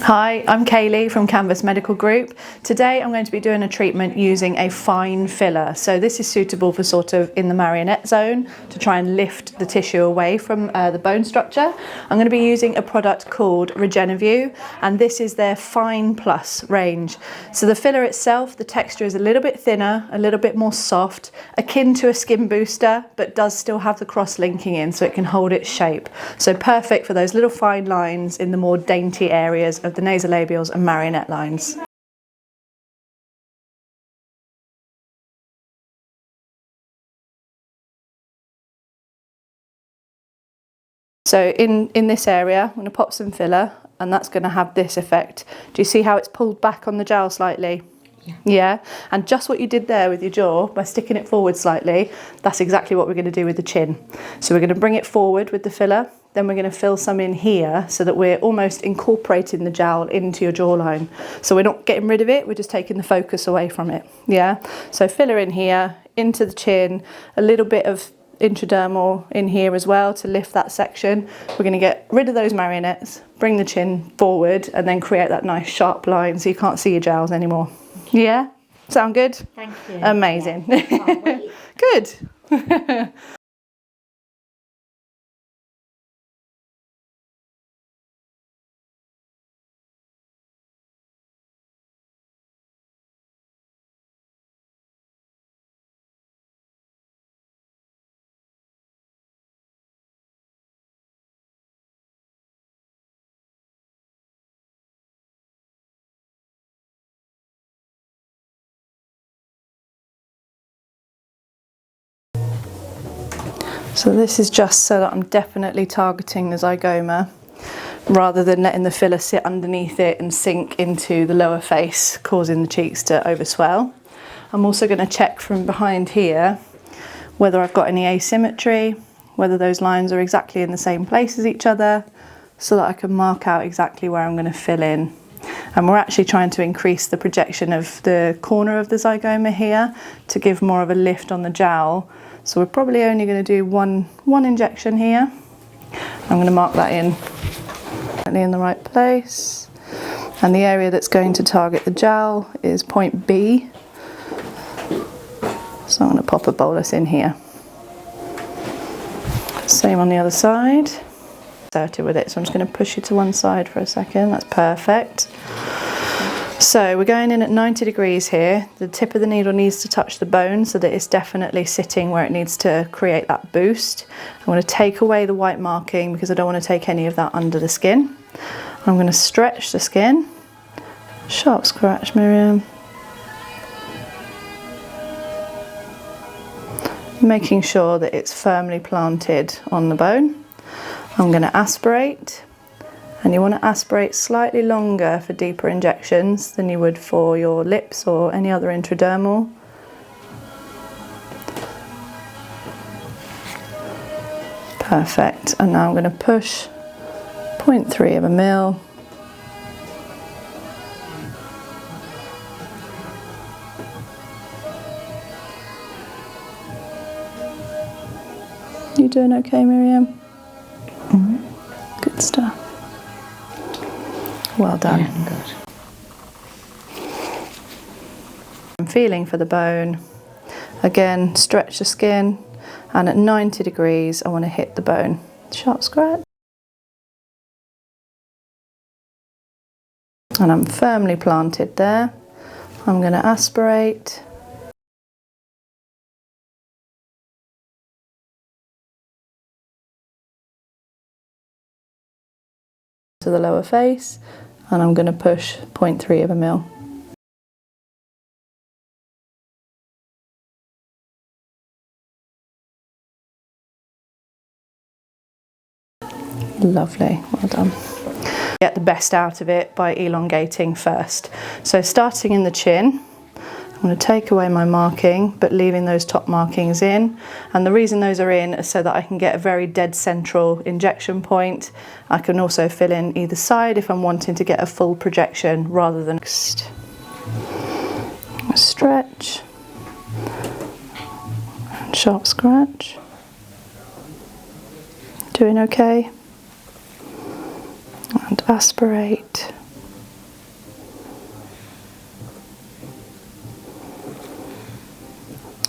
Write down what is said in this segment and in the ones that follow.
Hi, I'm Kayleigh from Kanvas Medical Group. Today I'm going to be doing a treatment using a fine filler. So this is suitable for sort of in the marionette zone to try and lift the tissue away from the bone structure. I'm going to be using a product called Rejuvenated, and this is their Fine Plus range. So the filler itself, the texture is a little bit thinner, a little bit more soft, akin to a skin booster, but does still have the cross linking in so it can hold its shape. So perfect for those little fine lines in the more dainty areas of the nasolabials and marionette lines. So in this area, I'm going to pop some filler, and that's going to have this effect. Do you see how it's pulled back on the jowl slightly? Yeah, and just what you did there with your jaw, by sticking it forward slightly, that's exactly what we're going to do with the chin. So we're going to bring it forward with the filler, then we're going to fill some in here so that we're almost incorporating the jowl into your jawline. So we're not getting rid of it, we're just taking the focus away from it. Yeah, so filler in here, into the chin, a little bit of intradermal in here as well to lift that section. We're going to get rid of those marionettes, bring the chin forward, and then create that nice sharp line so you can't see your jowls anymore. Yeah? Sound good? Thank you. Amazing. Yeah. Can't wait. Good. So this is just so that I'm definitely targeting the zygoma rather than letting the filler sit underneath it and sink into the lower face, causing the cheeks to overswell. I'm also going to check from behind here whether I've got any asymmetry, whether those lines are exactly in the same place as each other, so that I can mark out exactly where I'm going to fill in. And we're actually trying to increase the projection of the corner of the zygoma here to give more of a lift on the jowl. So we're probably only going to do one injection here. I'm going to mark that in the right place. And the area that's going to target the jowl is point B. So I'm going to pop a bolus in here. Same on the other side. Started with it, so I'm just going to push you to one side for a second. That's perfect. So we're going in at 90 degrees here. The tip of the needle needs to touch the bone so that it's definitely sitting where it needs to create that boost. I'm going to take away the white marking because I don't want to take any of that under the skin. I'm going to stretch the skin. Sharp scratch, Miriam. Making sure that it's firmly planted on the bone. I'm going to aspirate. And you want to aspirate slightly longer for deeper injections than you would for your lips or any other intradermal. Perfect. And now I'm going to push 0.3 of a mil. You doing okay, Miriam? Mm-hmm. Good stuff. Well done. Yeah, good. I'm feeling for the bone. Again, stretch the skin, and at 90 degrees I want to hit the bone. Sharp scratch. And I'm firmly planted there. I'm going to aspirate. To the lower face, and I'm going to push 0.3 of a mil. Lovely, well done. Get the best out of it by elongating first. So starting in the chin, I'm going to take away my marking but leaving those top markings in, and the reason those are in is so that I can get a very dead central injection point. I can also fill in either side if I'm wanting to get a full projection rather than stretch, sharp scratch. Doing okay? And aspirate.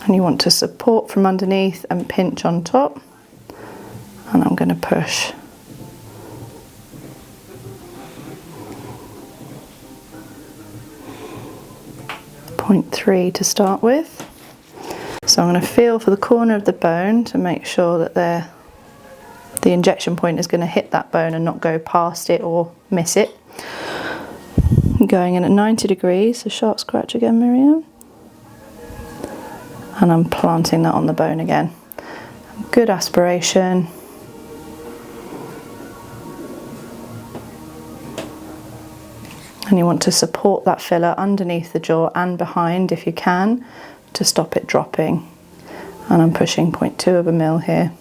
And you want to support from underneath and pinch on top. And I'm going to push. Point 3 to start with. So I'm going to feel for the corner of the bone to make sure that the injection point is going to hit that bone and not go past it or miss it. I'm going in at 90 degrees, so sharp scratch again, Miriam. And I'm planting that on the bone again. Good aspiration. And you want to support that filler underneath the jaw and behind if you can to stop it dropping. And I'm pushing 0.2 of a mil here.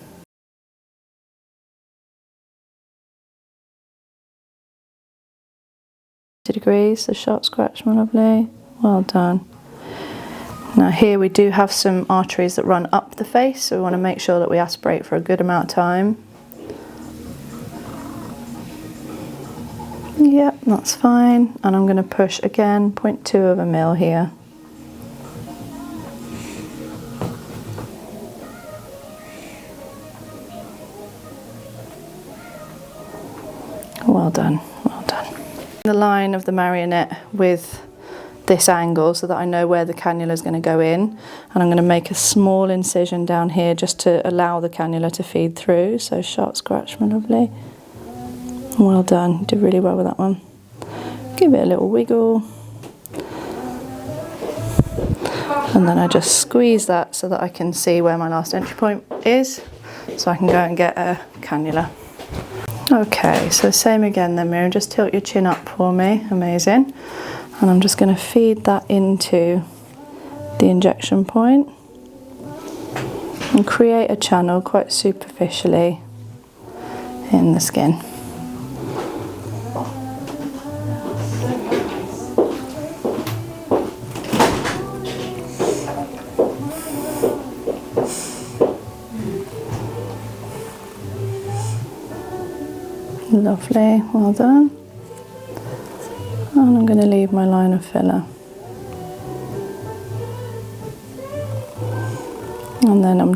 Degrees, the sharp scratch, my lovely. Well done. Now here we do have some arteries that run up the face, so we want to make sure that we aspirate for a good amount of time. Yep, that's fine. And I'm going to push again, 0.2 of a mil here. Well done, well done. The line of the marionette with this angle so that I know where the cannula is going to go in, and I'm going to make a small incision down here just to allow the cannula to feed through. So sharp scratch, my lovely. Well done, you did really well with that one. Give it a little wiggle. And then I just squeeze that so that I can see where my last entry point is, so I can go and get a cannula. Okay, so same again then, Miriam, just tilt your chin up for me, amazing. And I'm just going to feed that into the injection point and create a channel quite superficially in the skin. Lovely, well done. And I'm going to leave my line of filler. And then I'm